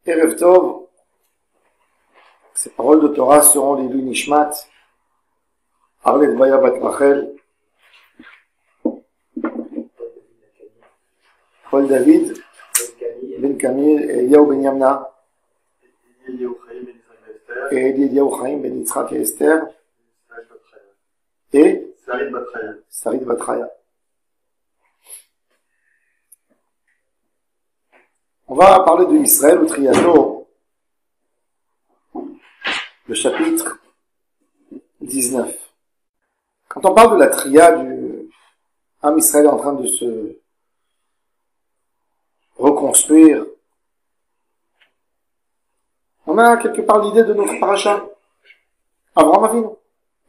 Erev Tov, ces paroles de Torah seront les Nishmat, Arlet Baya Bat Rachel, Paul David, Ben Camille, et Eliyahu Ben Yamna, et Eliyahu Chaim Ben Yitzhak et Esther, et Sarit Batraya. On va parler de Israël ou Triano, le chapitre 19. Quand on parle de la Tria du Am Israël en train de se reconstruire, on a quelque part l'idée de notre paracha. Abraham Avinu,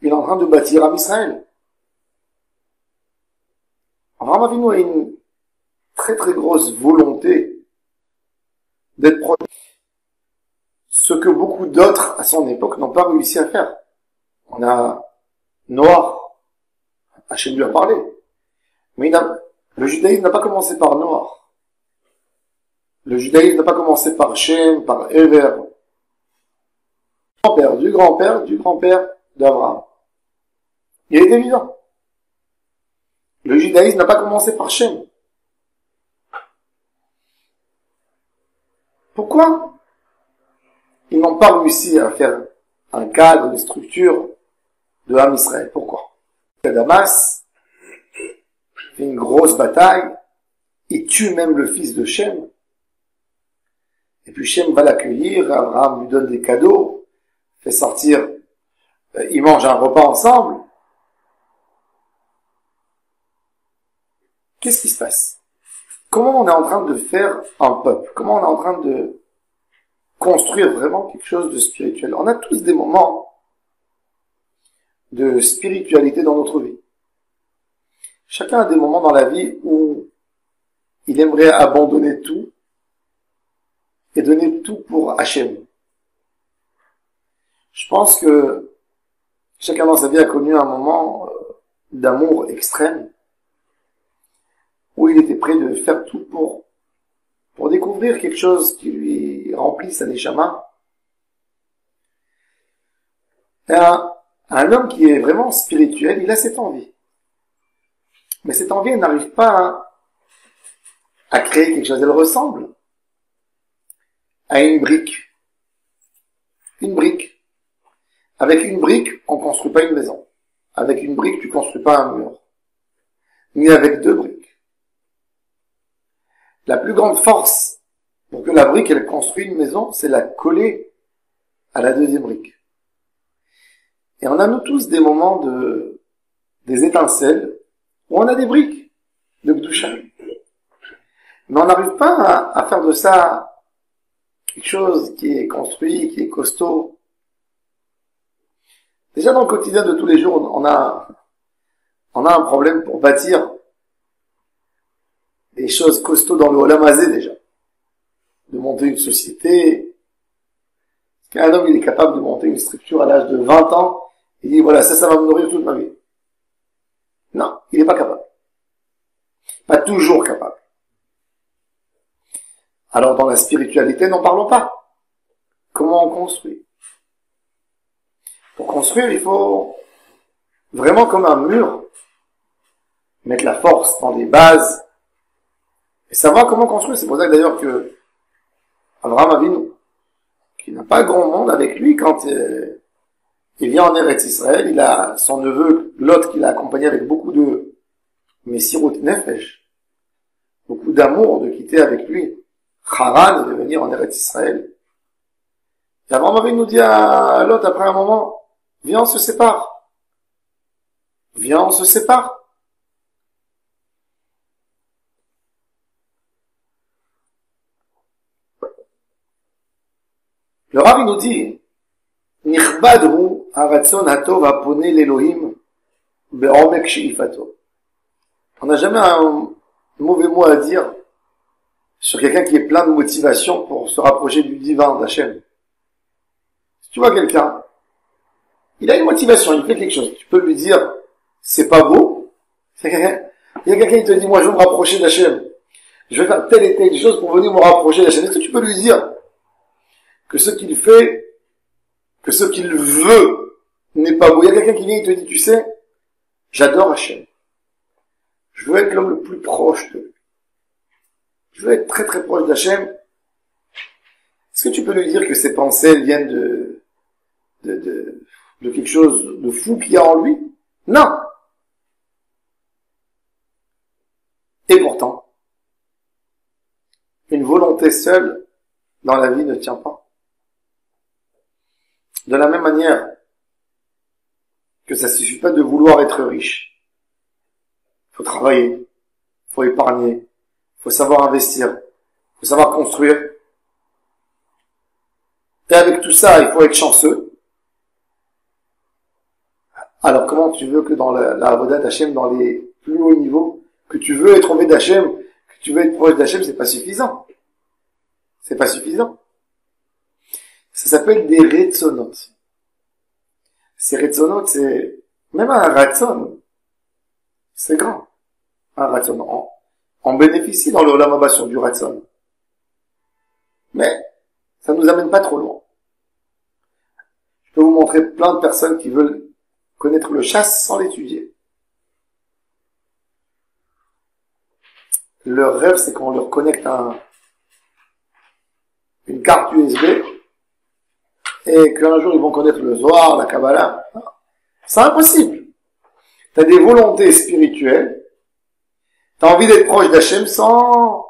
il est en train de bâtir Am Israël. Abraham Avinu a une très très grosse volonté d'être proche. Ce que beaucoup d'autres à son époque n'ont pas réussi à faire. On a Noah, Hachem lui a parlé, mais le judaïsme n'a pas commencé par Noah. Le judaïsme n'a pas commencé par Shem, par Ever. Du grand-père d'Abraham. Il est évident. Le judaïsme n'a pas commencé par Shem. Pourquoi ils n'ont pas réussi à faire un cadre, une structure de Am Israël? Pourquoi? Damas fait une grosse bataille, il tue même le fils de Shem, et puis Shem va l'accueillir, Abraham lui donne des cadeaux, fait sortir, ils mangent un repas ensemble. Qu'est-ce qui se passe? Comment on est en train de faire un peuple? Comment on est en train de construire vraiment quelque chose de spirituel? On a tous des moments de spiritualité dans notre vie. Chacun a des moments dans la vie où il aimerait abandonner tout et donner tout pour Hachem. Je pense que chacun dans sa vie a connu un moment d'amour extrême où il était prêt de faire tout pour découvrir quelque chose qui lui remplit sa neshama. Et un homme qui est vraiment spirituel, il a cette envie. Mais cette envie, elle n'arrive pas à créer quelque chose. Elle ressemble à une brique. Une brique. Avec une brique, on ne construit pas une maison. Avec une brique, tu ne construis pas un mur. Ni avec deux briques. La plus grande force pour que la brique, elle construit une maison, c'est la coller à la deuxième brique. Et on a nous tous des moments des étincelles, où on a des briques de Gdusha. Mais on n'arrive pas à faire de ça quelque chose qui est construit, qui est costaud. Déjà dans le quotidien de tous les jours, on a un problème pour bâtir des choses costauds dans le Olam Hazé déjà. De monter une société. Qu'un homme, il est capable de monter une structure à l'âge de 20 ans, il dit, voilà, ça va me nourrir toute ma vie. Non, il n'est pas capable. Pas toujours capable. Alors dans la spiritualité, n'en parlons pas. Comment on construit? Pour construire, il faut vraiment comme un mur, mettre la force dans les bases, et savoir comment construire. C'est pour ça que d'ailleurs que Abraham Avinu, qui n'a pas grand monde avec lui, quand il vient en Eretz Israël, il a son neveu Lot qui l'a accompagné avec beaucoup de Messirut Nefesh, beaucoup d'amour de quitter avec lui Haran et de venir en Eretz Israël. Et Abraham Avinu nous dit à Lot après un moment, viens on se sépare. Viens on se sépare. Le Rav nous dit, Nichbad hu haratzon hatov hapone l'Elohim be'omek she'ifato. On n'a jamais un mauvais mot à dire sur quelqu'un qui est plein de motivation pour se rapprocher du divin, d'Hachem. Si tu vois quelqu'un, il a une motivation, il fait quelque chose, tu peux lui dire, c'est pas beau. Il y a quelqu'un qui te dit, moi je veux me rapprocher d'Hachem. Je vais faire telle et telle chose pour venir me rapprocher d'Hachem. Est-ce que tu peux lui dire, que ce qu'il fait, que ce qu'il veut n'est pas beau. Il y a quelqu'un qui vient et te dit, tu sais, j'adore Hachem. Je veux être l'homme le plus proche de lui. Je veux être très très proche d'Hachem. Est-ce que tu peux lui dire que ses pensées elles viennent de quelque chose de fou qu'il y a en lui? Non. Et pourtant, une volonté seule dans la vie ne tient pas. De la même manière que ça suffit pas de vouloir être riche. Il faut travailler, il faut épargner, il faut savoir investir, il faut savoir construire. Et avec tout ça, il faut être chanceux. Alors comment tu veux que dans la avodat d'Hachem, dans les plus hauts niveaux, que tu veux être trouvé d'Hachem, que tu veux être proche d'Hachem, c'est pas suffisant. C'est pas suffisant. Ça s'appelle des retzonot. Ces retzonot, c'est même un ratson. C'est grand. Un ratson. On bénéficie dans le Olam Haba sur du ratson. Mais ça nous amène pas trop loin. Je peux vous montrer plein de personnes qui veulent connaître le chasse sans l'étudier. Leur rêve, c'est qu'on leur connecte une carte USB et qu'un jour ils vont connaître le Zohar, la Kabbalah. C'est impossible. T'as des volontés spirituelles, t'as envie d'être proche d'Hachem sans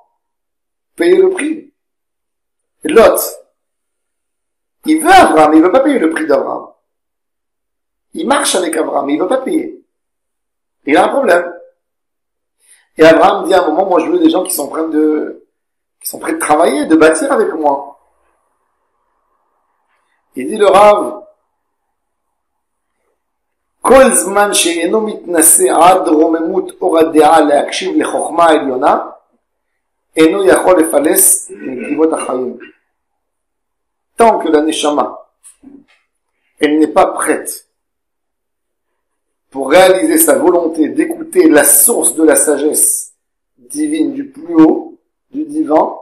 payer le prix. Et Lot, il veut Abraham, il veut pas payer le prix d'Abraham. Il marche avec Abraham, mais il veut pas payer. Il a un problème. Et Abraham dit à un moment, moi je veux des gens qui sont prêts de travailler, de bâtir avec moi. Il dit le Rav, כל זמן שאינו מתנשא עד רוממות אור הדעה להקשיב לחוכמה העליונה, אינו יכול לפלס מנתיבות החיים. Tant que la neshama, elle n'est pas prête pour réaliser sa volonté d'écouter la source de la sagesse divine du plus haut, du divin,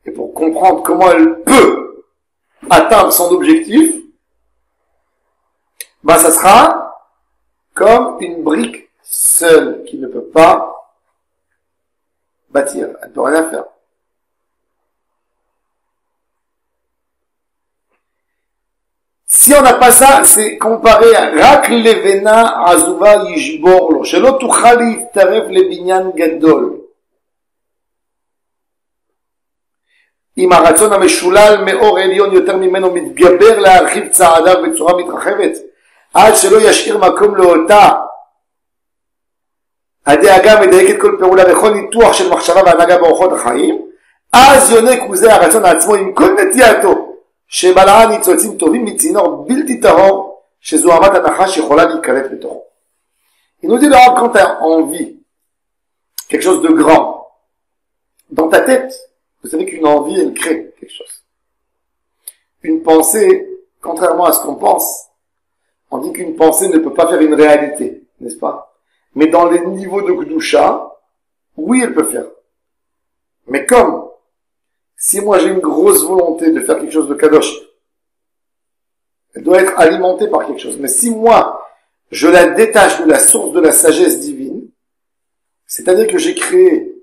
et pour comprendre comment elle peut atteindre son objectif, ben ça sera comme une brique seule qui ne peut pas bâtir, elle ne peut rien faire. Si on n'a pas ça, c'est comparé à Rak levena azuva yishbor lo, shelo tuchal להתערב לבניין גדול. אם הרצון המשולל מאור עליון יותר ממנו מתגבר להרחיב צעדיו בצורה מתרחבת, עד שלא ישאיר מקום לאותה הדאגה מדייקת כל פעולה וכל ניתוח של מחשבה והנהגה באורחות החיים, אז יונק וזה הרצון עצמו עם כל נטייתו, שבלעה ניצוצים טובים מצינור בלתי טהור, שזו אמת הנחש יכולה להיקלט בתוכו. Il nous dit là, quand tu as envie, quelque chose de grand, dans ta tête, vous savez qu'une envie, elle crée quelque chose. Une pensée, contrairement à ce qu'on pense, on dit qu'une pensée ne peut pas faire une réalité, n'est-ce pas? Mais dans les niveaux de Kedusha, oui, elle peut faire. Mais comme, si moi j'ai une grosse volonté de faire quelque chose de Kadosh, elle doit être alimentée par quelque chose. Mais si moi, je la détache de la source de la sagesse divine, c'est-à-dire que j'ai créé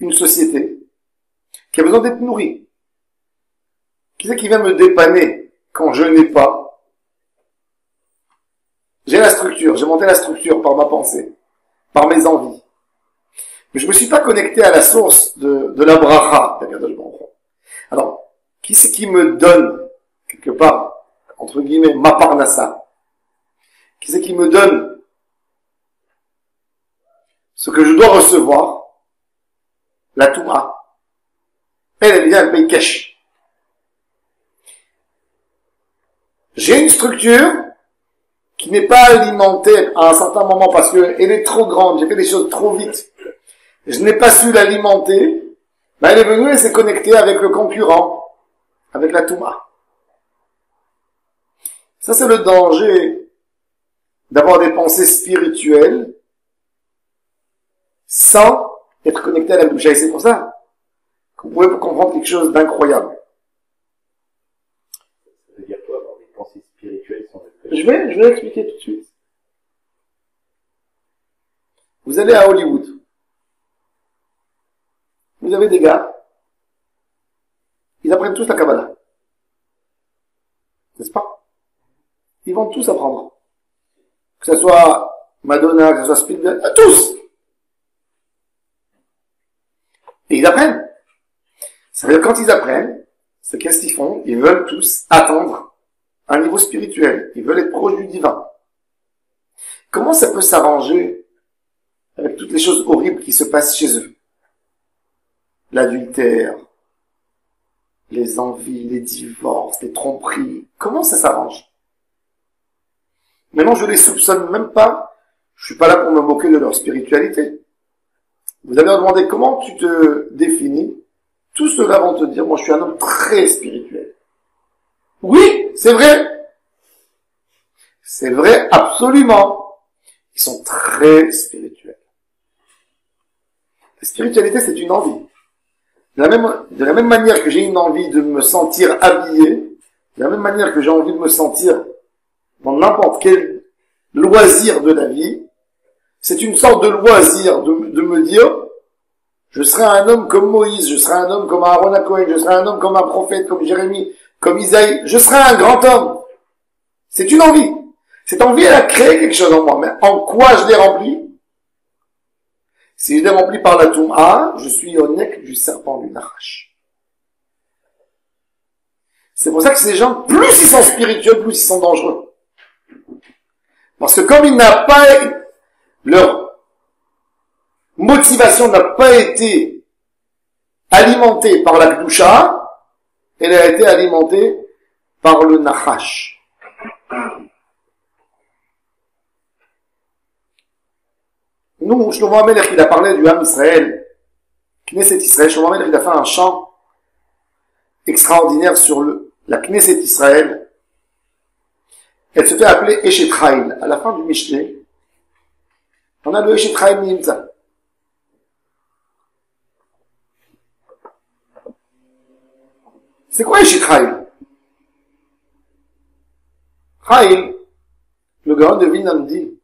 une société qui a besoin d'être nourrie. Qui c'est qui vient me dépanner quand je n'ai pas? J'ai la structure, j'ai monté la structure par ma pensée, par mes envies. Mais je me suis pas connecté à la source de la bracha. Alors, qui c'est qui me donne, quelque part, entre guillemets, ma parnassa? Qui c'est qui me donne ce que je dois recevoir? La Touma. Elle vient, elle paye cash. J'ai une structure qui n'est pas alimentée à un certain moment parce qu'elle est trop grande, j'ai fait des choses trop vite. Je n'ai pas su l'alimenter. Ben elle est venue, elle s'est connectée avec le concurrent, avec la Touma. Ça, c'est le danger d'avoir des pensées spirituelles sans être connecté à la bouche. Et c'est pour ça que vous pouvez comprendre quelque chose d'incroyable. Ça veut dire quoi, avoir des pensées spirituelles sans être... Je vais expliquer tout de suite. Vous allez à Hollywood. Vous avez des gars, ils apprennent tous la Kabbalah. N'est-ce pas? Ils vont tous apprendre. Que ce soit Madonna, que ce soit Spielberg, tous! Et ils apprennent. Ça veut dire quand ils apprennent, c'est qu'est-ce qu'ils font? Ils veulent tous atteindre un niveau spirituel. Ils veulent être proches du divin. Comment ça peut s'arranger avec toutes les choses horribles qui se passent chez eux? L'adultère, les envies, les divorces, les tromperies. Comment ça s'arrange? Maintenant, je les soupçonne même pas. Je suis pas là pour me moquer de leur spiritualité. Vous allez leur demander comment tu te définis. Tous ceux-là vont te dire, moi je suis un homme très spirituel. Oui, c'est vrai. C'est vrai, absolument. Ils sont très spirituels. La spiritualité, c'est une envie. De la même manière que j'ai une envie de me sentir habillé, de la même manière que j'ai envie de me sentir dans n'importe quel loisir de la vie, c'est une sorte de loisir de me dire, je serai un homme comme Moïse, je serai un homme comme Aaron Cohen, je serai un homme comme un prophète, comme Jérémie, comme Isaïe, je serai un grand homme. C'est une envie. Cette envie, elle a créé quelque chose en moi. Mais en quoi je l'ai remplie? Si je l'ai remplie par la Toum'a, je suis au nec du serpent du Nachash. C'est pour ça que ces gens, plus ils sont spirituels, plus ils sont dangereux. Parce que comme il n'a pas, leur motivation n'a pas été alimentée par la Kedusha, elle a été alimentée par le Nachash. Nous, Shlomo HaMelech, il a parlé du Ham Israël, Knesset Israël. Shlomo HaMelech, il a fait un chant extraordinaire sur la Knesset Israël. Elle se fait appeler Eshet Chayil. À la fin du Mishneh, on a le Eshet Chayil Nimza. C'est quoi Eshet Chayil? Chayil, le Gaon de Vilna nous dit,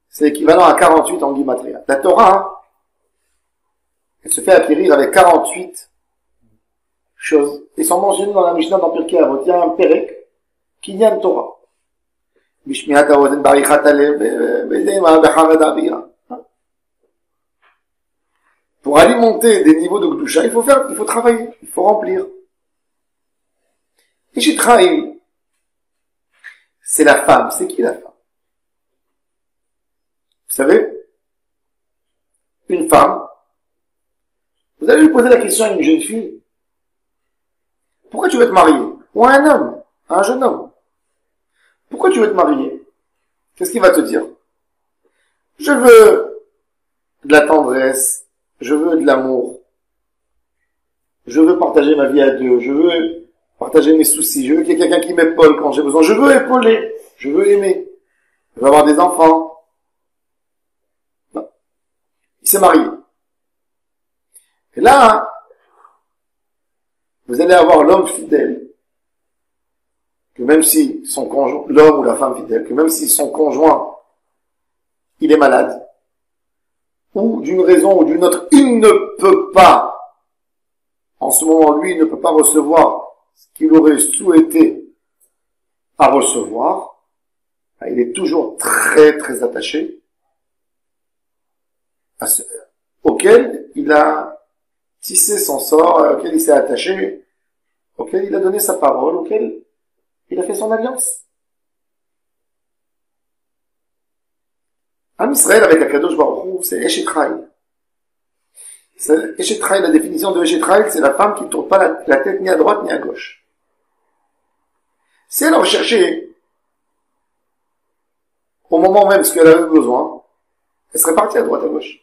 c'est équivalent à 48 en Gimatria. La Torah, elle se fait acquérir avec 48 choses. Ils sont mentionnés dans la Mishnah dans Pirkei Avot. Il y a un Perek, Kinyan Torah. Mishmiat haozen barichat alev, bedema bechaved abira. Pour alimenter des niveaux de Kedusha, il faut travailler, il faut remplir. Eshet Chayil, c'est la femme. C'est qui la femme? Vous savez, une femme, vous allez lui poser la question à une jeune fille, pourquoi tu veux te marier? Ou à un homme, à un jeune homme. Pourquoi tu veux te marier? Qu'est-ce qu'il va te dire? Je veux de la tendresse, je veux de l'amour, je veux partager ma vie à deux, je veux partager mes soucis, je veux qu'il y ait quelqu'un qui m'épaule quand j'ai besoin, je veux épauler, je veux aimer, je veux avoir des enfants. Il s'est marié. Et là, vous allez avoir l'homme fidèle, que même si son conjoint, l'homme ou la femme fidèle, que même si son conjoint, il est malade, ou d'une raison ou d'une autre, il ne peut pas, en ce moment, lui, il ne peut pas recevoir ce qu'il aurait souhaité à recevoir, il est toujours très, très attaché auquel il a tissé son sort, auquel il s'est attaché, auquel il a donné sa parole, auquel il a fait son alliance. Am Israël avec Akadosh Baruch Hu, c'est Eshet Chayil. Eshet Chayil, la définition de Eshet Chayil, c'est la femme qui ne tourne pas la tête ni à droite ni à gauche. Si elle recherchait au moment même ce qu'elle avait besoin, elle serait partie à droite à gauche.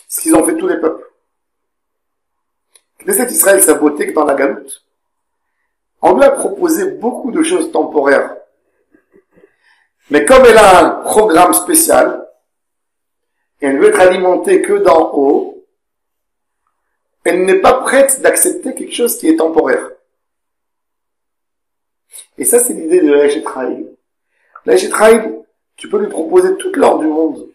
Ce qu'ils ont fait tous les peuples. Knesset Israël, sa beauté que dans la galoute, on lui a proposé beaucoup de choses temporaires. Mais comme elle a un programme spécial, et elle veut être alimentée que d'en haut, Elle n'est pas prête d'accepter quelque chose qui est temporaire. Et ça, c'est l'idée de la Eshetraïl. La Eshetraïl, tu peux lui proposer toute l'or du monde.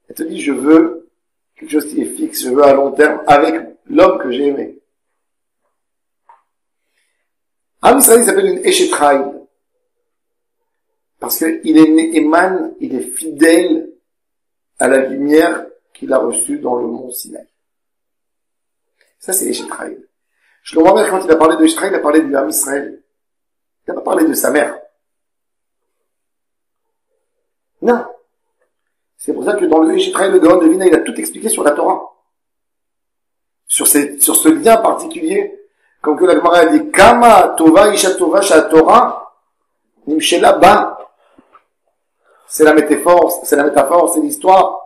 Elle te dit, je veux quelque chose qui est fixe, je veux à long terme, avec l'homme que j'ai aimé. Am Israël s'appelle une Eshetraïl. Parce qu'il émane, il est fidèle à la lumière qu'il a reçue dans le mont Sinaï. Ça, c'est Eshetraïl. Shlomo Amelech, quand il a parlé de Eshetraïl, il a parlé du Am Israël. Il n'a pas parlé de sa mère. Non. C'est pour ça que dans le Eshetraïl, le Gaon de Vilna, il a tout expliqué sur la Torah. Sur ce lien particulier. Comme que la Gemara a dit, Kama Tova Isha Tova Sha Torah, Nimshela Ba. C'est la métaphore, c'est l'histoire.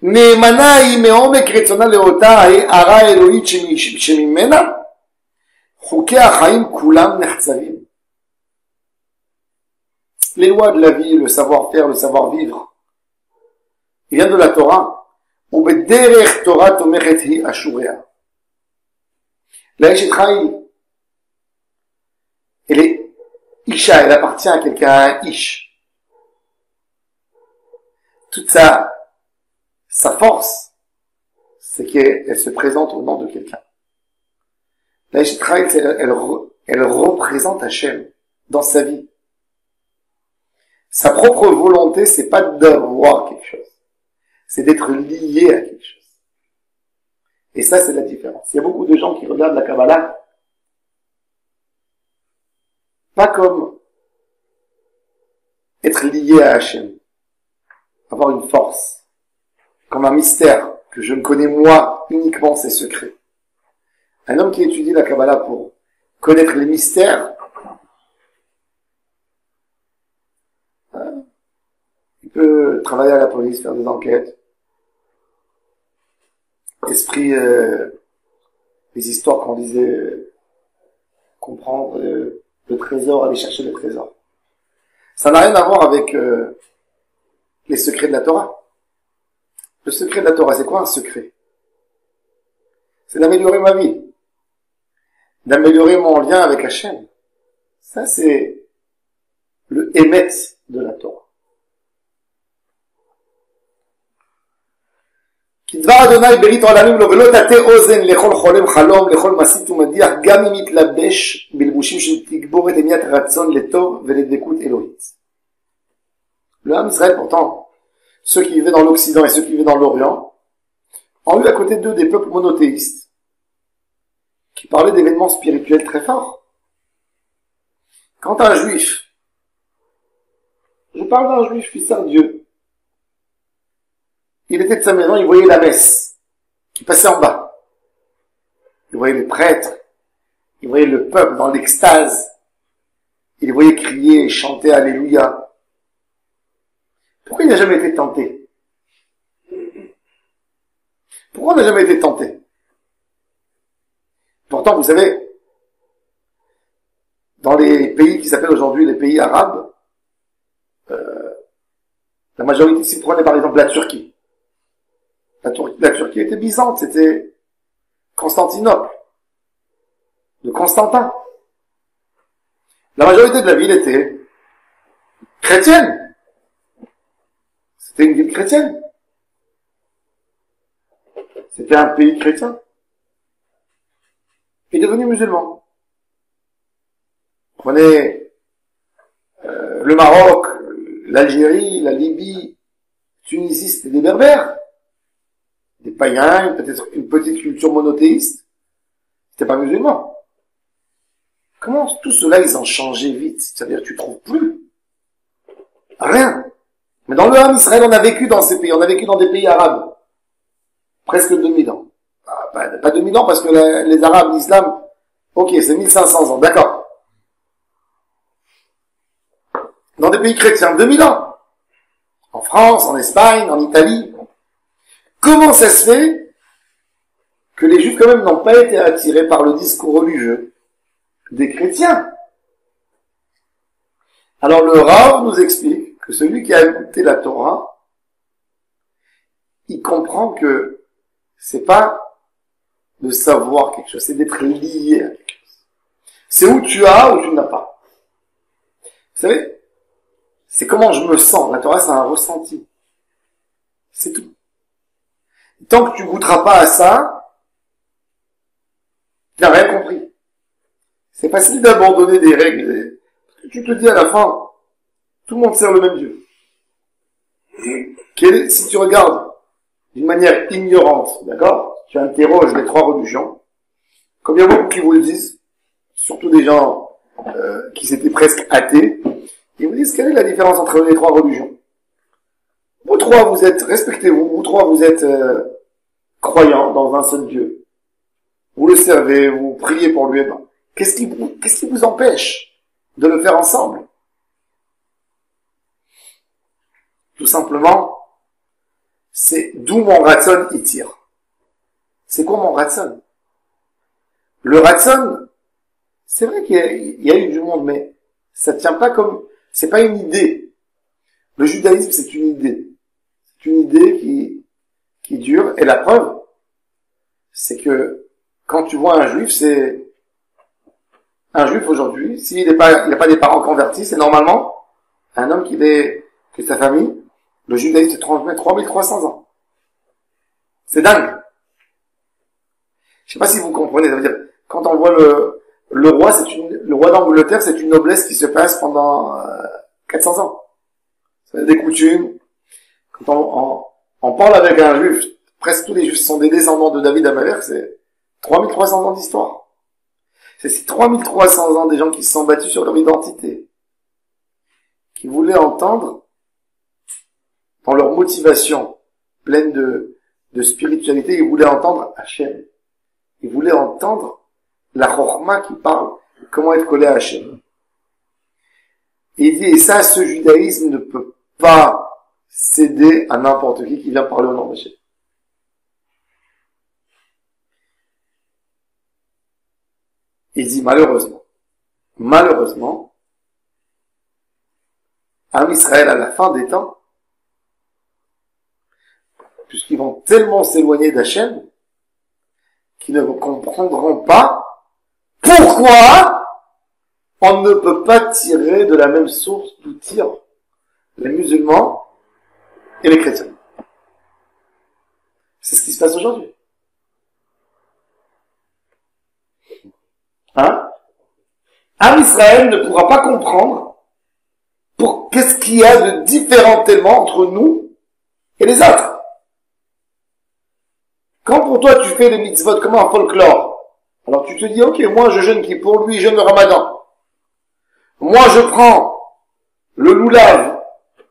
נאמנה היא מעומק רצונה לאותה הערה האלוהית שממנה חוקי החיים כולם נחצבים. Les lois de la vie, le savoir-faire, le savoir-vivre, il vient de la Torah. ובדרך תורה תומכת היא אשוריה. La Eshetraïl, elle est Isha, elle appartient à quelqu'un, à un Ish. Toute sa force, c'est qu'elle se présente au nom de quelqu'un. La Eshetraïl, elle représente Hachem dans sa vie. Sa propre volonté, c'est pas d'avoir quelque chose. C'est d'être lié à quelque chose. Et ça, c'est la différence. Il y a beaucoup de gens qui regardent la Kabbalah pas comme être lié à Hachem. Avoir une force. Comme un mystère que je ne connais moi uniquement ses secrets. Un homme qui étudie la Kabbalah pour connaître les mystères, il peut travailler à la police, faire des enquêtes, esprit, les histoires qu'on disait, comprendre le trésor, aller chercher le trésor. Ça n'a rien à voir avec les secrets de la Torah. Le secret de la Torah, c'est quoi un secret? C'est d'améliorer ma vie, d'améliorer mon lien avec Hachem. Ça, c'est le émet de la Torah. כי דבר אדוני ברית עולמים לו ולא תטה אוזן לכל חולם חלום לכל מסית ומדיח גם אם יתלבש בלבושים של תגבורת המיית רצון לטוב ולדבקות אלוהית. Le Ham Israël, pourtant, ceux qui vivaient dans l'Occident et ceux qui vivaient dans l'Orient, ont eu à côté d'eux des peuples monothéistes qui parlaient d'événements spirituels très forts. Quand un juif, je parle d'un juif qui sert Dieu, il était de sa maison, il voyait la messe qui passait en bas. Il voyait les prêtres, il voyait le peuple dans l'extase, il voyait crier et chanter Alléluia. Pourquoi il n'a jamais été tenté? Pourquoi on n'a jamais été tenté? Pourtant, vous savez, dans les pays qui s'appellent aujourd'hui les pays arabes, la majorité, si vous prenez par exemple la Turquie, la Turquie était byzante, c'était Constantinople, de Constantin. La majorité de la ville était chrétienne. C'était une ville chrétienne. C'était un pays chrétien. Il est devenu musulman. Prenez le Maroc, l'Algérie, la Libye, Tunisie, c'était des berbères. Des païens, peut-être une petite culture monothéiste. C'était pas musulman. Comment tout cela, ils ont changé vite? C'est-à-dire, tu trouves plus rien. Mais dans le Ham Israël, on a vécu dans ces pays, on a vécu dans des pays arabes. Presque 2000 ans. Pas 2000 ans parce que les Arabes, l'islam, ok, c'est 1500 ans, d'accord. Dans des pays chrétiens, 2000 ans. En France, en Espagne, en Italie. Comment ça se fait que les Juifs quand même n'ont pas été attirés par le discours religieux des chrétiens? Alors le Rav nous explique que celui qui a écouté la Torah, il comprend que c'est pas de savoir quelque chose, c'est d'être lié à quelque chose. C'est où tu as ou tu n'as pas. Vous savez, c'est comment je me sens. La Torah, c'est un ressenti. C'est tout. Tant que tu goûteras pas à ça, tu n'as rien compris. C'est facile d'abandonner des règles. Parce que tu te dis à la fin, tout le monde sert le même Dieu. Si tu regardes d'une manière ignorante, d'accord, tu interroges les trois religions, comme il y a beaucoup qui vous le disent, surtout des gens qui s'étaient presque athées, ils vous disent quelle est la différence entre les trois religions. Vous trois, vous êtes, respectez-vous, vous trois, vous êtes croyants dans un seul Dieu. Vous le servez, vous priez pour lui. Qu'est-ce qui vous empêche de le faire ensemble? Tout simplement, c'est d'où mon ratson y tire. C'est quoi mon ratson? Le ratson, c'est vrai qu'il y a eu du monde, mais ça tient pas comme, c'est pas une idée. Le judaïsme, c'est une idée. C'est une idée qui dure, et la preuve, c'est que quand tu vois un juif, c'est un juif aujourd'hui, s'il n'a pas des parents convertis, c'est normalement un homme que sa famille, le judaïsme se transmet 3300 ans. C'est dingue. Je sais pas si vous comprenez, ça veut dire, quand on voit le roi, le roi d'Angleterre, c'est une noblesse qui se passe pendant 400 ans. C'est des coutumes. Quand on parle avec un juif, presque tous les juifs sont des descendants de David Amalek, c'est 3300 ans d'histoire. C'est ces 3300 ans des gens qui se sont battus sur leur identité, qui voulaient entendre, dans leur motivation pleine de spiritualité, ils voulaient entendre Hachem. Ils voulaient entendre la Chorma qui parle comment être collé à Hachem. Et il dit, et ça, ce judaïsme ne peut pas céder à n'importe qui vient parler au nom d'Hachem. Il dit, malheureusement, Am Israël, à la fin des temps, puisqu'ils vont tellement s'éloigner d'Hachem, qu'ils ne comprendront pas pourquoi on ne peut pas tirer de la même source d'où tirent les musulmans et les chrétiens. C'est ce qui se passe aujourd'hui. Am Israël ne pourra pas comprendre qu'est-ce qu'il y a de différent tellement entre nous et les autres. Quand pour toi tu fais les mitzvot comme un folklore, alors tu te dis, ok, moi je jeûne Kippour, lui jeûne le Ramadan. Moi je prends le loulav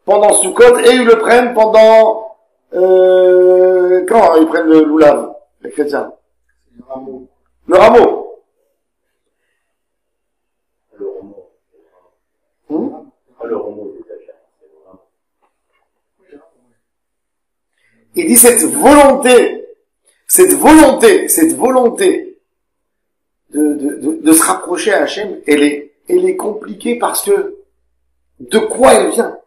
pendant Sukkot et ils le prennent pendant... quand ils prennent le loulav, les chrétiens? Le rameau. Le rameau. Le rameau des achats. Il dit cette volonté de se rapprocher à Hachem, elle est compliquée parce que de quoi elle vient?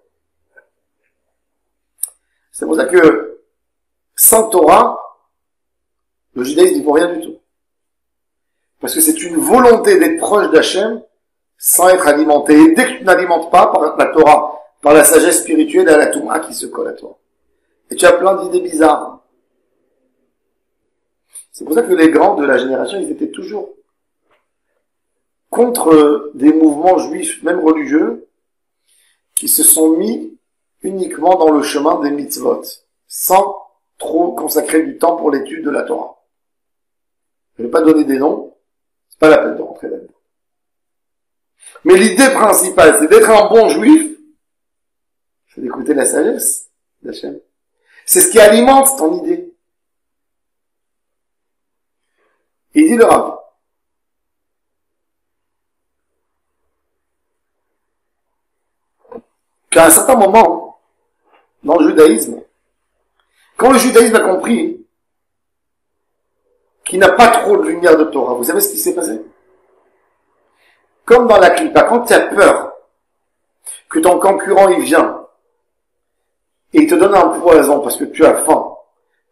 C'est pour ça que sans Torah, le judaïsme n'y vaut rien du tout. Parce que c'est une volonté d'être proche d'Hachem sans être alimenté. Et dès que tu n'alimentes pas par la Torah, par la sagesse spirituelle, à la Touma qui se colle à toi. Et tu as plein d'idées bizarres. C'est pour ça que les grands de la génération, ils étaient toujours contre des mouvements juifs, même religieux, qui se sont mis uniquement dans le chemin des mitzvot, sans trop consacrer du temps pour l'étude de la Torah. Je ne vais pas donner des noms, c'est pas la peine de rentrer là-dedans. Mais l'idée principale, c'est d'être un bon juif, c'est d'écouter la sagesse d'Hachem. C'est ce qui alimente ton idée. Il dit le Rav, qu'à un certain moment, dans le judaïsme, quand le judaïsme a compris qu'il n'a pas trop de lumière de Torah, vous savez ce qui s'est passé? Comme dans la clipa, quand tu as peur que ton concurrent il vient et il te donne un poison parce que tu as faim,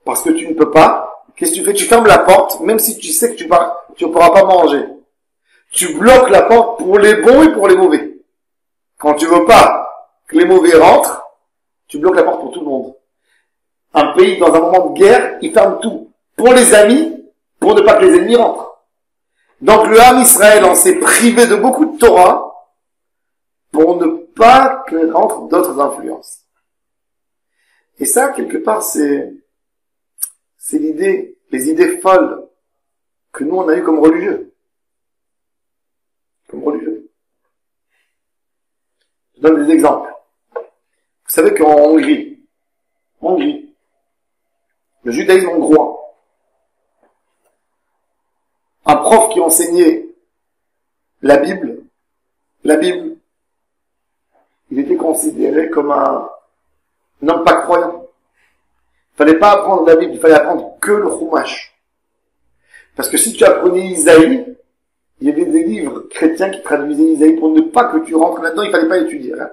parce que tu ne peux pas, qu'est-ce que tu fais? Tu fermes la porte, même si tu sais que tu ne pourras pas manger. Tu bloques la porte pour les bons et pour les mauvais. Quand tu veux pas que les mauvais rentrent, tu bloques la porte pour tout le monde. Un pays, dans un moment de guerre, il ferme tout. Pour les amis, pour ne pas que les ennemis rentrent. Donc le Ham Israël, on s'est privé de beaucoup de Torah pour ne pas que rentrent d'autres influences. Et ça, quelque part, c'est l'idée, les idées folles que nous, on a eues comme religieux. Comme religieux. Je donne des exemples. Vous savez qu'en Hongrie, le judaïsme hongrois, un prof qui enseignait la Bible, il était considéré comme un homme pas croyant. Il fallait pas apprendre la Bible, il fallait apprendre que le Chumash. Parce que si tu apprenais Isaïe, il y avait des livres chrétiens qui traduisaient Isaïe pour ne pas que tu rentres là-dedans, il fallait pas étudier. Hein.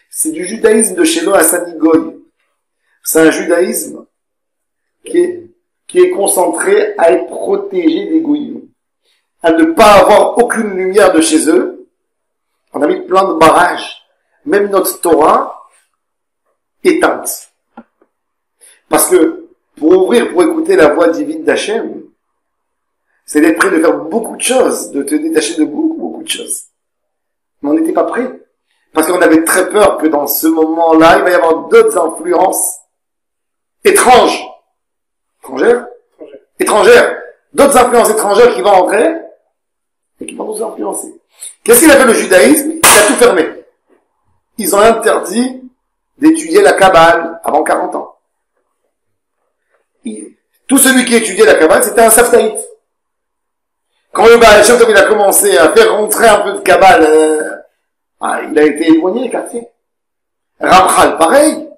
C'est du judaïsme de Shelo Hassani Goy. C'est un judaïsme qui est concentré à être protégé des goïms, à ne pas avoir aucune lumière de chez eux. On a mis plein de barrages, même notre Torah éteinte. Parce que pour écouter la voix divine d'Hachem, c'est d'être prêt de faire beaucoup de choses, de te détacher de beaucoup de choses. Mais on n'était pas prêt. Parce qu'on avait très peur que dans ce moment-là, il va y avoir d'autres influences étrangères, d'autres influences étrangères qui vont entrer et qui vont nous influencer. Qu'est-ce qu'il a fait le judaïsme? Il a tout fermé. Ils ont interdit d'étudier la Kabbale avant 40 ans. Tout celui qui étudiait la Kabbale, c'était un Saftaït. Quand le Baal Shem Tov il a commencé à faire rentrer un peu de Kabbale, il a été éloigné des quartiers. Ramchal, pareil.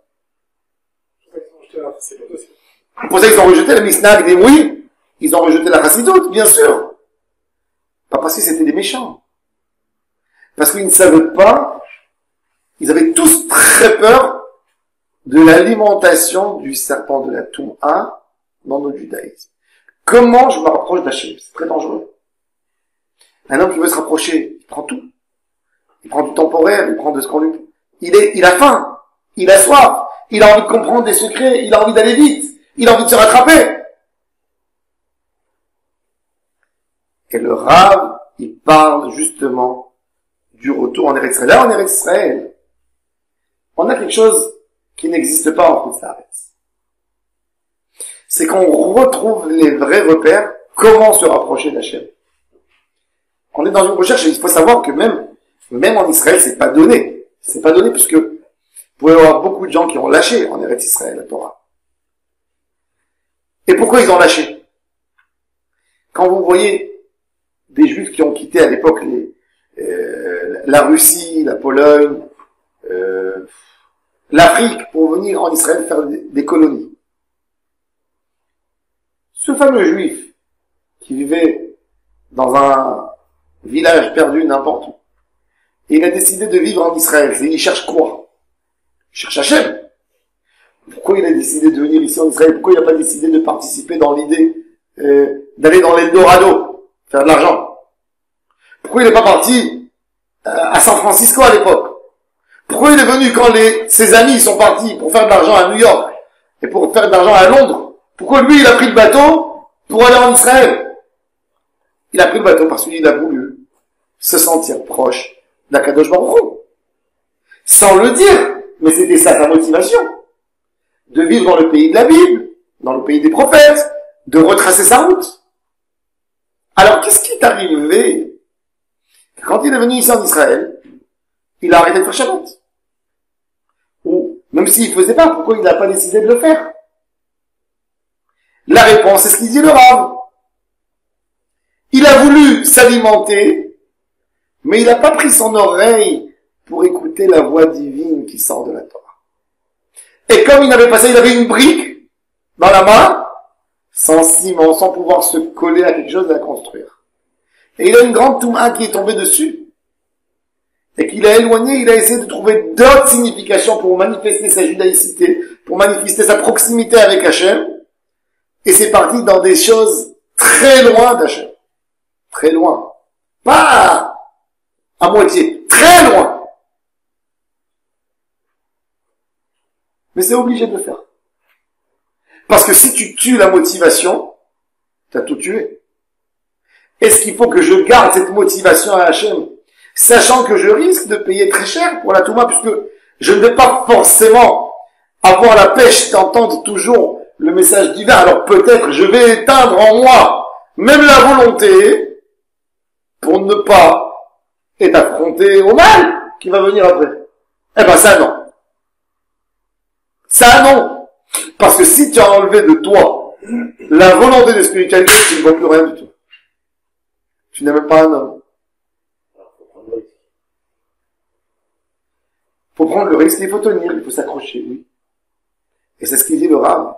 Pour ça, ils ont rejeté la Mishnah des oui. Ils ont rejeté la Chassidoute, bien sûr. Pas parce que c'était des méchants. Parce qu'ils ne savaient pas, ils avaient tous très peur de l'alimentation du serpent de la Toum'a dans notre judaïsme. Comment je me rapproche d'Hachem? C'est très dangereux. Un homme qui veut se rapprocher, il prend tout. Il prend du temporaire, il prend de ce qu'on lui... Il a faim, il a soif, il a envie de comprendre des secrets, il a envie d'aller vite, il a envie de se rattraper. Et le Rav, il parle justement du retour en Eretz Israël. Là, en Eretz Israël, on a quelque chose qui n'existe pas en Chutz La'aretz. C'est qu'on retrouve les vrais repères, comment se rapprocher d'Hachem. On est dans une recherche et il faut savoir que même en Israël, c'est pas donné. C'est pas donné puisque vous pouvez avoir beaucoup de gens qui ont lâché en Eretz Israël la Torah. Et pourquoi ils ont lâché? Quand vous voyez des Juifs qui ont quitté à l'époque la Russie, la Pologne, l'Afrique pour venir en Israël faire des colonies. Ce fameux Juif qui vivait dans un village perdu n'importe où, et il a décidé de vivre en Israël. Il cherche quoi? Il cherche Hachem. Pourquoi il a décidé de venir ici en Israël? Pourquoi il n'a pas décidé de participer dans l'idée d'aller dans l'Eldorado, faire de l'argent? Pourquoi il n'est pas parti à San Francisco à l'époque? Pourquoi il est venu quand ses amis sont partis pour faire de l'argent à New York et pour faire de l'argent à Londres? Pourquoi lui il a pris le bateau pour aller en Israël? Il a pris le bateau parce qu'il a voulu se sentir proche d'Akadosh Baruch Hu. Sans le dire, mais c'était ça sa motivation. De vivre dans le pays de la Bible, dans le pays des prophètes, de retracer sa route. Alors qu'est-ce qui est arrivé? Quand il est venu ici en Israël, il a arrêté de faire Shabbat. Ou, même s'il ne faisait pas, pourquoi il n'a pas décidé de le faire? La réponse, c'est ce qu'il dit le Rav. Il a voulu s'alimenter, mais il n'a pas pris son oreille pour écouter la voix divine qui sort de la Torah. Et comme il n'avait pas ça, il avait une brique dans la main, sans ciment, sans pouvoir se coller à quelque chose et la construire. Et il a une grande touma qui est tombée dessus, et qu'il a éloigné, il a essayé de trouver d'autres significations pour manifester sa judaïcité, pour manifester sa proximité avec Hachem, et c'est parti dans des choses très loin d'Hachem. Très loin. Pas à moitié. Très loin. Mais c'est obligé de le faire. Parce que si tu tues la motivation, tu as tout tué. Est-ce qu'il faut que je garde cette motivation à Hachem, sachant que je risque de payer très cher pour la Touma, puisque je ne vais pas forcément avoir la pêche d'entendre toujours le message divin. Alors peut-être je vais éteindre en moi même la volonté pour ne pas être affronté au mal qui va venir après. Eh ben ça non. Ça non. Parce que si tu as enlevé de toi la volonté de spiritualité, tu ne vois plus rien du tout. Tu n'es même pas un homme. Faut prendre le risque, il faut tenir, il faut s'accrocher, oui. Et c'est ce qu'il dit le Rav.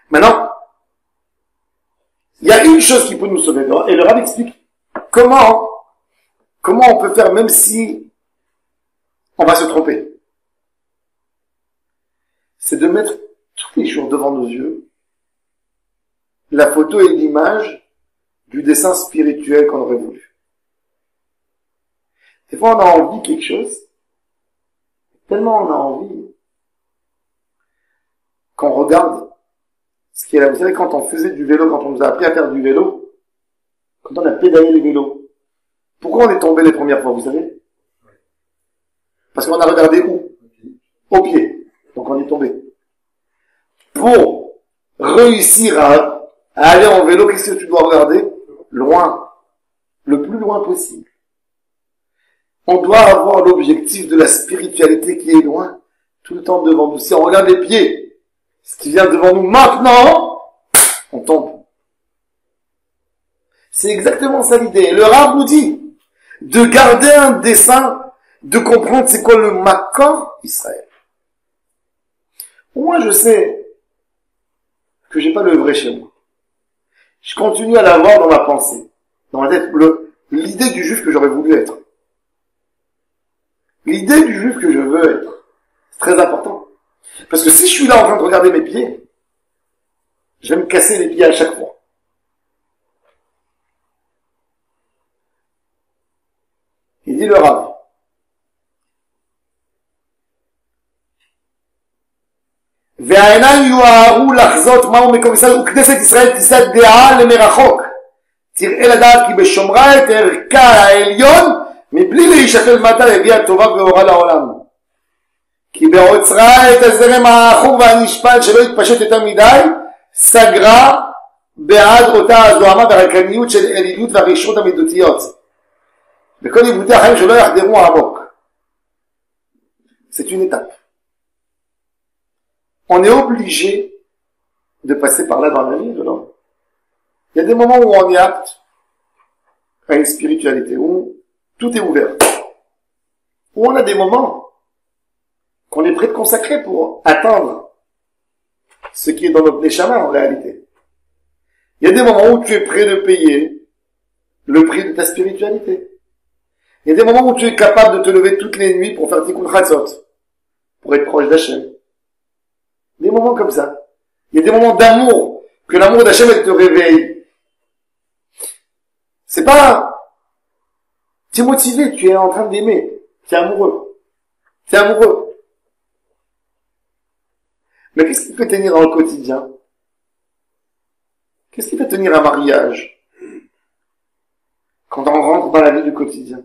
Maintenant, il y a une chose qui peut nous sauver, et le Rav explique comment on peut faire même si on va se tromper. C'est de mettre tous les jours devant nos yeux la photo et l'image du dessin spirituel qu'on aurait voulu. Des fois, on a envie de quelque chose, tellement on a envie, qu'on regarde ce qui est là. Vous savez, quand on faisait du vélo, quand on nous a appris à faire du vélo, quand on a pédalé les vélos, pourquoi on est tombé les premières fois, vous savez? Parce qu'on a regardé où? Au pied. Donc on est tombé. Pour réussir à aller en vélo, qu'est-ce que tu dois regarder? Loin. Le plus loin possible. On doit avoir l'objectif de la spiritualité qui est loin, tout le temps devant nous. Si on regarde les pieds, ce qui vient devant nous maintenant, on tombe. C'est exactement ça l'idée. Le Rav nous dit de garder un dessin, de comprendre c'est quoi le Makor Israël. Moi, je sais que j'ai pas le vrai chez moi. Je continue à l'avoir dans ma pensée, dans ma tête, l'idée du juif que j'aurais voulu être. L'idée du juif que je veux être. C'est très important. Parce que si je suis là en train de regarder mes pieds, je vais me casser les pieds à chaque fois. Il dit le Rav. והעיניים יוארו לחזות מהו מקום ישראל, וכנסת ישראל תישא דעה למרחוק. תראה לדעת כי בשומרה את ערכה העליון, מבלי להישפל מטה הביאה טובה ואורה לעולם. כי בעוצרה את הזרם העכור והנשפל שלא יתפשט יותר מדי, סגרה בעד אותה הזוהמה והרקניות של אלילות והרשעות המידותיות. וכל עיבותי החיים שלא יחדרו עמוק. C'est une étape. On est obligé de passer par là dans la vie de l'homme. Il y a des moments où on est apte à une spiritualité, où tout est ouvert. Où on a des moments qu'on est prêt de consacrer pour atteindre ce qui est dans notre neshama en réalité. Il y a des moments où tu es prêt de payer le prix de ta spiritualité. Il y a des moments où tu es capable de te lever toutes les nuits pour faire tikkun chatzot, pour être proche d'Hachem. Des moments comme ça. Il y a des moments d'amour, que l'amour d'Hachem elle te réveille. C'est pas, tu es motivé, tu es en train d'aimer, tu es amoureux. Tu es amoureux. Mais qu'est-ce qui peut tenir dans le quotidien? Qu'est-ce qui peut tenir un mariage? Quand on rentre dans la vie du quotidien.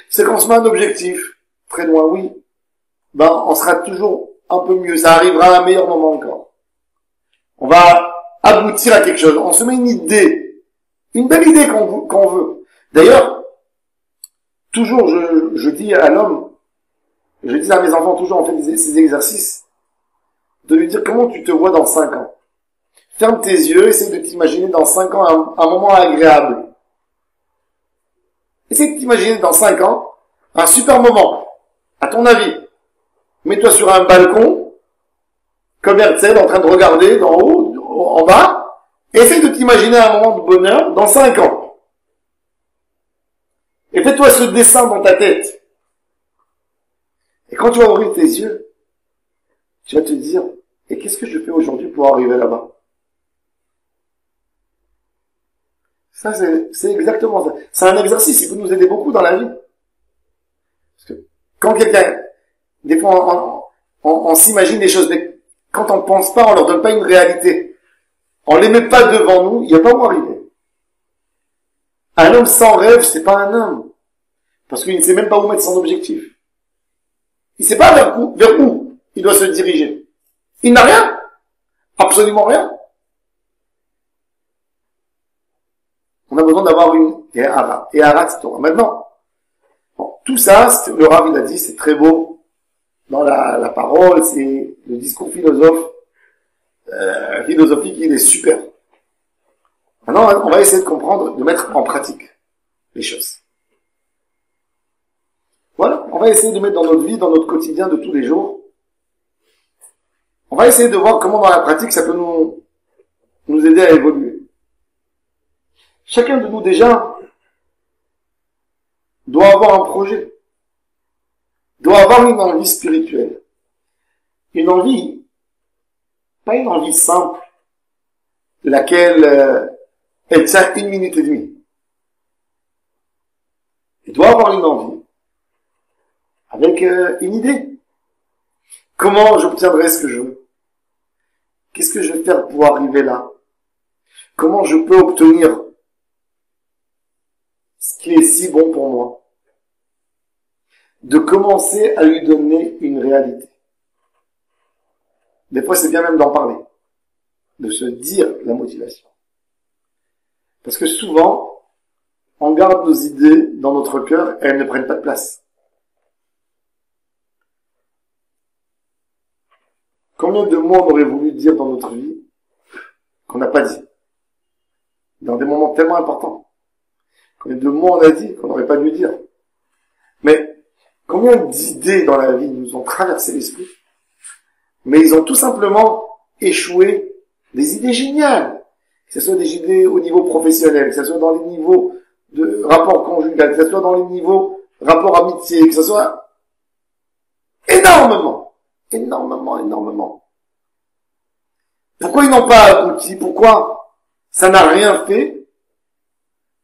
C'est qu'on se met un objectif. Très loin, oui. Ben, on sera toujours un peu mieux. Ça arrivera à un meilleur moment encore. On va aboutir à quelque chose. On se met une idée. Une belle idée qu'on veut. D'ailleurs, toujours, je dis à l'homme, je dis à mes enfants, toujours, on fait ces exercices, de lui dire comment tu te vois dans 5 ans. Ferme tes yeux, essaie de t'imaginer dans 5 ans un moment agréable. Essaie de t'imaginer dans 5 ans un super moment. À ton avis, mets-toi sur un balcon, comme Herzl, en train de regarder d'en haut, en bas. Essaie de t'imaginer un moment de bonheur dans 5 ans. Et fais-toi ce dessin dans ta tête. Et quand tu vas ouvrir tes yeux, tu vas te dire, et qu'est-ce que je fais aujourd'hui pour arriver là-bas? Ça, c'est exactement ça. C'est un exercice qui peut nous aider beaucoup dans la vie. Parce que quand quelqu'un, des fois, on s'imagine des choses, mais quand on pense pas, on leur donne pas une réalité. On les met pas devant nous, il n'y a pas où arriver. Un homme sans rêve, c'est pas un homme. Parce qu'il ne sait même pas où mettre son objectif. Il ne sait pas vers où il doit se diriger. Il n'a rien. Absolument rien. On a besoin d'avoir une Ehara. Ehara, c'est Torah. Maintenant, bon, tout ça, le Rav, il a dit, c'est très beau dans la parole, c'est le discours philosophique, il est super. Maintenant, on va essayer de comprendre, de mettre en pratique les choses. Voilà, on va essayer de mettre dans notre vie, dans notre quotidien de tous les jours. On va essayer de voir comment dans la pratique ça peut nous aider à évoluer. Chacun de nous déjà doit avoir un projet, doit avoir une envie spirituelle. Une envie, pas une envie simple, laquelle elle tient 1 minute et demie. Il doit avoir une envie, avec une idée. Comment j'obtiendrai ce que je veux? Qu'est-ce que je vais faire pour arriver là? Comment je peux obtenir ce qui est si bon pour moi? De commencer à lui donner une réalité. Des fois, c'est bien même d'en parler. De se dire la motivation. Parce que souvent, on garde nos idées dans notre cœur et elles ne prennent pas de place. Combien de mots on aurait voulu dire dans notre vie qu'on n'a pas dit? Dans des moments tellement importants. Combien de mots on a dit qu'on n'aurait pas dû dire? Mais combien d'idées dans la vie nous ont traversé l'esprit, mais ils ont tout simplement échoué, des idées géniales, que ce soit des idées au niveau professionnel, que ce soit dans les niveaux de rapport conjugal, que ce soit dans les niveaux rapport amitié, que ce soit énormément. Pourquoi ils n'ont pas abouti? Pourquoi ça n'a rien fait?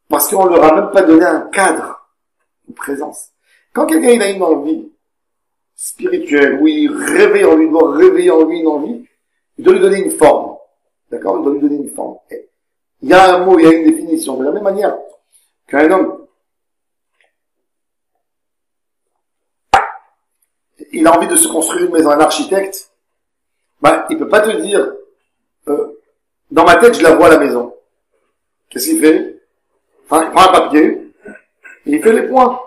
Parce qu'on leur a même pas donné un cadre, une présence. Quand quelqu'un il a une envie spirituelle, où il réveille en lui, il doit réveiller en lui une envie, il doit lui donner une forme. D'accord? Il doit lui donner une forme. Et il y a un mot, il y a une définition. De la même manière qu'un homme, il a envie de se construire une maison, un architecte, il peut pas te dire, dans ma tête, je la vois la maison. Qu'est-ce qu'il fait? Enfin, il prend un papier, et il fait les points.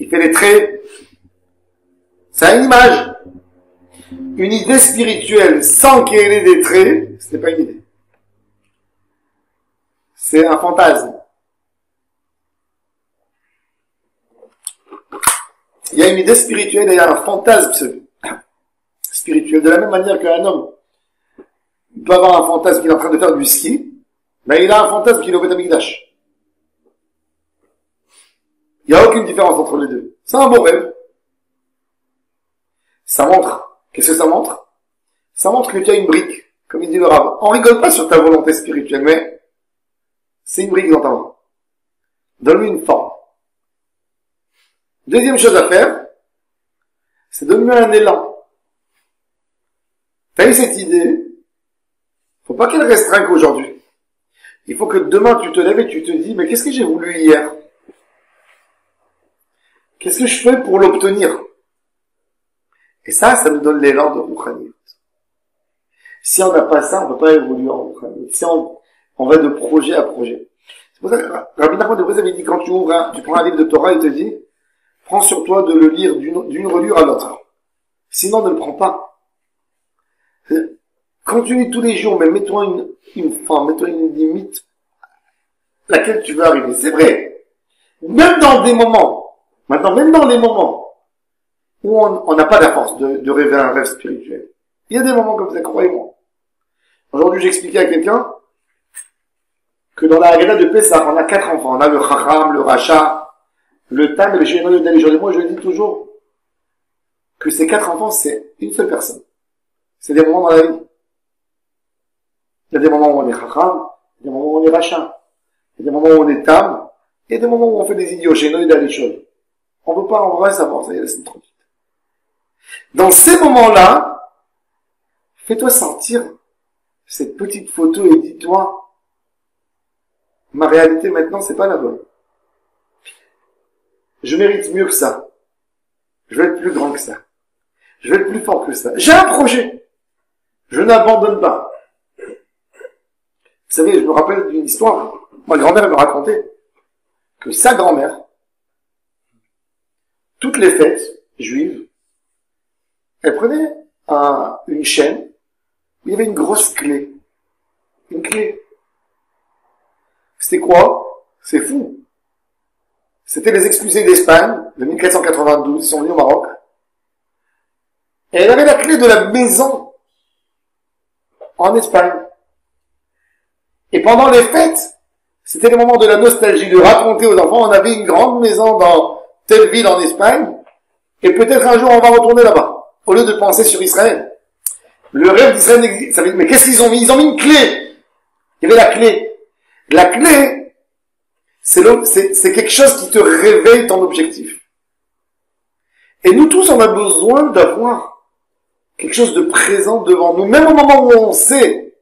Il fait les traits. C'est une image. Une idée spirituelle sans qu'il y ait des traits, ce n'est pas une idée. C'est un fantasme. Il y a une idée spirituelle et il y a un fantasme spirituel. De la même manière qu'un homme peut avoir un fantasme qu'il est en train de faire du ski, mais il a un fantasme qu'il est au Beth Amikdash. Il n'y a aucune différence entre les deux. C'est un beau rêve. Ça montre. Qu'est-ce que ça montre? Ça montre que tu as une brique, comme il dit le Rav. On rigole pas sur ta volonté spirituelle, mais c'est une brique dans ta main. Donne-lui une forme. Deuxième chose à faire, c'est donner un élan. T'as eu cette idée, faut pas qu'elle restreinte qu'aujourd'hui. Il faut que demain tu te lèves et tu te dis, mais qu'est-ce que j'ai voulu hier? Qu'est-ce que je fais pour l'obtenir? Et ça nous donne l'élan de Rouhaniyut. Si on n'a pas ça, on ne peut pas évoluer en Rouhaniyut. Si on va de projet à projet. C'est pour ça que Rabbi Nachman de Breslev avait dit, quand tu prends un livre de Torah, il te dit, prends sur toi de le lire d'une reliure à l'autre. Sinon, ne le prends pas. Continue tous les jours, mais mets-toi une fin, mets-toi une limite à laquelle tu veux arriver. C'est vrai. Même dans des moments, maintenant, même dans les moments où on n'a pas la force de rêver un rêve spirituel. Il y a des moments comme ça, croyez-moi. Aujourd'hui, j'expliquais à quelqu'un que dans la Haggadah de Pessah, on a 4 enfants. On a le Chacham, le Racha, le Tam et le Shemot Yodel. Et moi, je dis toujours, que ces 4 enfants, c'est une seule personne. C'est des moments dans la vie. Il y a des moments où on est chacham, il y a des moments où on est rachat, il y a des moments où on est tam, il y a des moments où on fait des idiots, chez nous, il y a des choses. On veut pas en vrai savoir, ça y est, laisse-nous tranquille. Dans ces moments-là, fais-toi sentir cette petite photo et dis-toi, ma réalité maintenant, c'est pas la bonne. Je mérite mieux que ça. Je vais être plus grand que ça. Je vais être plus fort que ça. J'ai un projet. Je n'abandonne pas. Vous savez, je me rappelle d'une histoire. Ma grand-mère me racontait que sa grand-mère, toutes les fêtes juives, elle prenait une chaîne où il y avait une grosse clé. Une clé. C'était quoi? C'est fou. C'était les expulsés d'Espagne, de 1492, ils sont venus au Maroc. Et elle avait la clé de la maison en Espagne. Et pendant les fêtes, c'était le moment de la nostalgie, de raconter aux enfants, on avait une grande maison dans telle ville en Espagne, et peut-être un jour on va retourner là-bas, au lieu de penser sur Israël. Le rêve d'Israël n'existe. Mais qu'est-ce qu'ils ont mis? Ils ont mis une clé. Il y avait la clé. La clé, c'est quelque chose qui te réveille ton objectif. Et nous tous, on a besoin d'avoir quelque chose de présent devant nous, même au moment où on sait,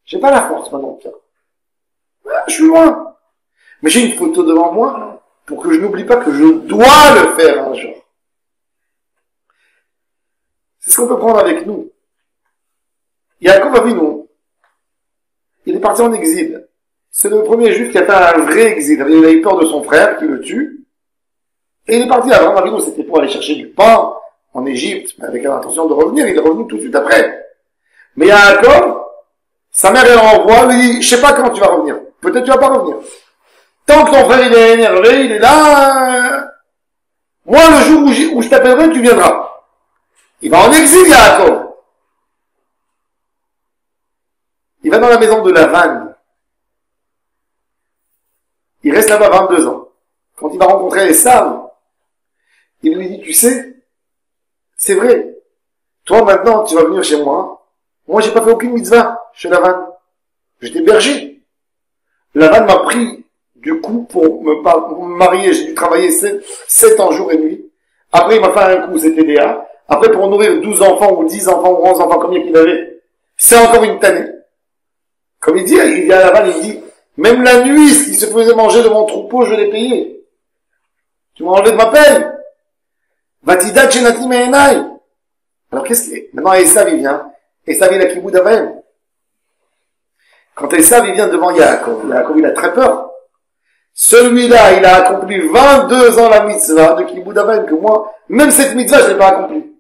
j'ai pas la force maintenant, Pierre. Je suis loin. Mais j'ai une photo devant moi pour que je n'oublie pas que je dois le faire un jour. C'est ce qu'on peut prendre avec nous. Yaakov Avinu, il est parti en exil. C'est le premier juif qui a fait un vrai exil. Il a eu peur de son frère qui le tue. Et il est parti. Abraham Avinu, c'était pour aller chercher du pain en Égypte, mais avec l'intention de revenir. Il est revenu tout de suite après. Mais Yaakov, sa mère, elle l'envoie, lui dit, je sais pas quand tu vas revenir. Peut-être tu vas pas revenir. Tant que ton frère, il est énervé, il est là, moi, le jour où je t'appellerai, tu viendras. Il va en exil, Yaakov. Il va dans la maison de Lavan. Il reste là-bas 22 ans. Quand il va rencontrer Esav, il lui dit, tu sais, c'est vrai, toi maintenant, tu vas venir chez moi. Moi, j'ai pas fait aucune mitzvah chez Lavan. J'étais berger. Lavan m'a pris du coup pour me marier. J'ai dû travailler 7 ans jour et nuit. Après, il m'a fait un coup, c'était Léa. Après, pour nourrir 12 enfants ou 10 enfants ou 11 enfants, combien qu'il avait, c'est encore une tannée. Comme il dit à Lavan, il dit, même la nuit, ce qui se faisait manger de mon troupeau, je l'ai payé. Tu m'as enlevé de ma paye. Vatida chenati meenai. Alors qu'est-ce que, maintenant Esav il vient. Esav il a kibboud Avraham. Quand Esav il vient devant Yaakov, Yaakov il a très peur. Celui-là, il a accompli 22 ans la mitzvah de kibboud Avraham, que moi, même cette mitzvah, je l'ai pas accomplie.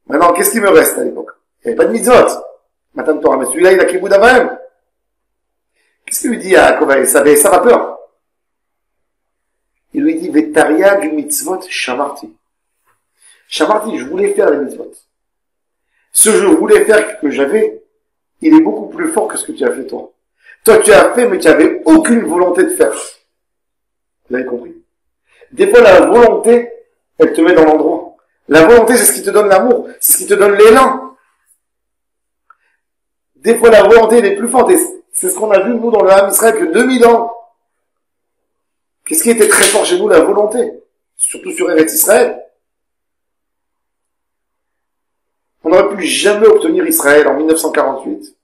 Maintenant, qu'est-ce qui me reste à l'époque? Il n'y avait pas de mitzvot. Maintenant, Torah, mais celui-là, il a kibboud Avraham. Qu'est-ce qu'il lui dit à Yaakov? Esav a peur. Il lui dit, Vetariag mitzvot shamarti. Shamarti, je voulais faire les mitzvot. Ce que je voulais faire que j'avais, il est beaucoup plus fort que ce que tu as fait toi. Toi, tu as fait, mais tu n'avais aucune volonté de faire. Vous avez compris? Des fois, la volonté, elle te met dans l'endroit. La volonté, c'est ce qui te donne l'amour. C'est ce qui te donne l'élan. Des fois, la volonté, elle est plus forte. Et c'est ce qu'on a vu, nous, dans le Ham Israël, que 2000 ans. Qu'est-ce qui était très fort chez nous? La volonté. Surtout sur Eretz Israël. On n'aurait pu jamais obtenir Israël en 1948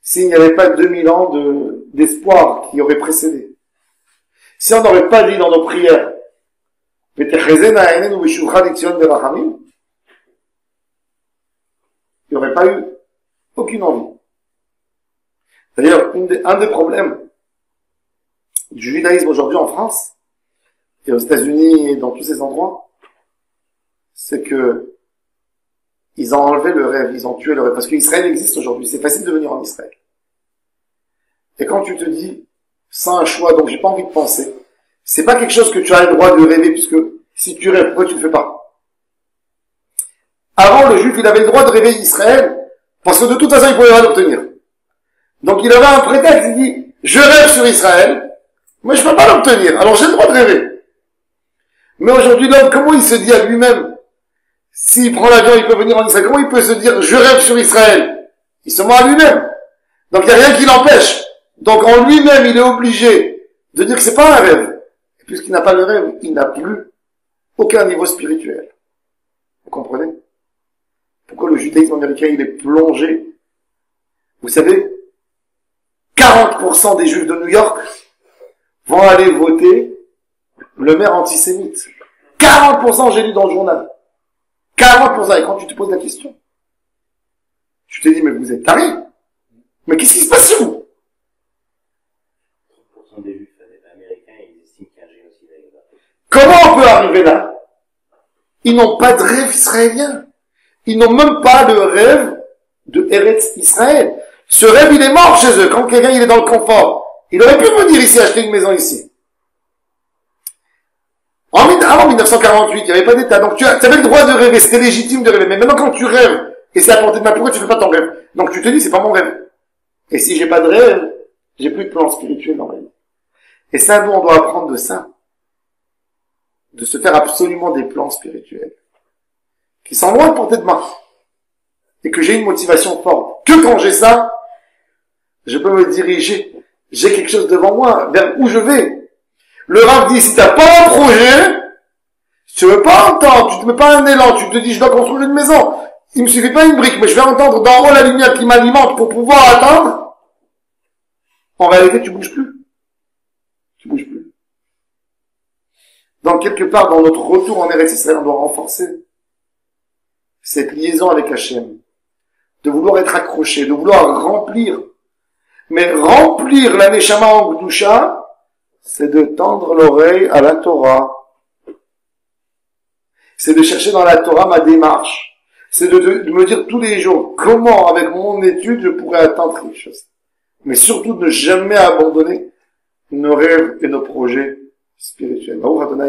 s'il n'y avait pas 2000 ans d'espoir qui aurait précédé. Si on n'aurait pas dit dans nos prières, il n'y aurait pas eu aucune envie. D'ailleurs, un des problèmes du judaïsme aujourd'hui en France, et aux États-Unis et dans tous ces endroits, c'est que ils ont enlevé le rêve, ils ont tué le rêve. Parce qu'Israël existe aujourd'hui, c'est facile de venir en Israël. Et quand tu te dis, sans un choix, donc j'ai pas envie de penser, c'est pas quelque chose que tu as le droit de rêver, puisque si tu rêves, pourquoi tu le fais pas? Avant, le juif, il avait le droit de rêver Israël, parce que de toute façon, il pouvait pas l'obtenir. Donc il avait un prétexte, il dit, je rêve sur Israël, mais je peux pas l'obtenir, alors j'ai le droit de rêver. Mais aujourd'hui, l'homme, comment il se dit à lui-même, S'il prend l'avion, il peut venir en Israël. Comment il peut se dire, je rêve sur Israël? Il se ment à lui-même. Donc il n'y a rien qui l'empêche. Donc en lui-même, il est obligé de dire que c'est pas un rêve. Et puisqu'il n'a pas le rêve, il n'a plus aucun niveau spirituel. Vous comprenez? Pourquoi le judaïsme américain, il est plongé? Vous savez, 40% des juifs de New York vont aller voter le maire antisémite. 40%, j'ai lu dans le journal. 40%. Et quand tu te poses la question, tu te dis, mais vous êtes tarés. Mais qu'est-ce qui se passe sur vous? 30% des juifs américains, ils estiment qu'il y a un génocide avec eux. Comment on peut arriver là? Ils n'ont pas de rêve israélien. Ils n'ont même pas le rêve de Eretz Israël. Ce rêve, il est mort chez eux. Quand quelqu'un, il est dans le confort, il aurait pu venir ici acheter une maison ici. Avant 1948, il n'y avait pas d'État. Donc tu avais le droit de rêver. C'était légitime de rêver. Mais maintenant, quand tu rêves, et c'est à portée de main, pourquoi tu fais pas ton rêve? Donc tu te dis, c'est pas mon rêve. Et si j'ai pas de rêve, j'ai plus de plan spirituel dans ma vie. Et ça, nous, on doit apprendre de ça. De se faire absolument des plans spirituels. Qui sont loin de portée de main. Et que j'ai une motivation forte. Que quand j'ai ça, je peux me diriger. J'ai quelque chose devant moi, vers où je vais. Le Rav dit, si t'as pas un projet, si tu veux pas entendre, tu te mets pas un élan, tu te dis, je dois construire une maison. Il me suffit pas une brique, mais je vais entendre d'en haut la lumière qui m'alimente pour pouvoir atteindre. En réalité, tu bouges plus. Tu bouges plus. Donc, quelque part, dans notre retour en Eretz Israël, on doit renforcer cette liaison avec Hachem. De vouloir être accroché, de vouloir remplir. Mais remplir la Neshama en Gdusha, c'est de tendre l'oreille à la Torah. C'est de chercher dans la Torah ma démarche. C'est de me dire tous les jours comment, avec mon étude, je pourrais atteindre quelque chose. Mais surtout de ne jamais abandonner nos rêves et nos projets spirituels. Amen.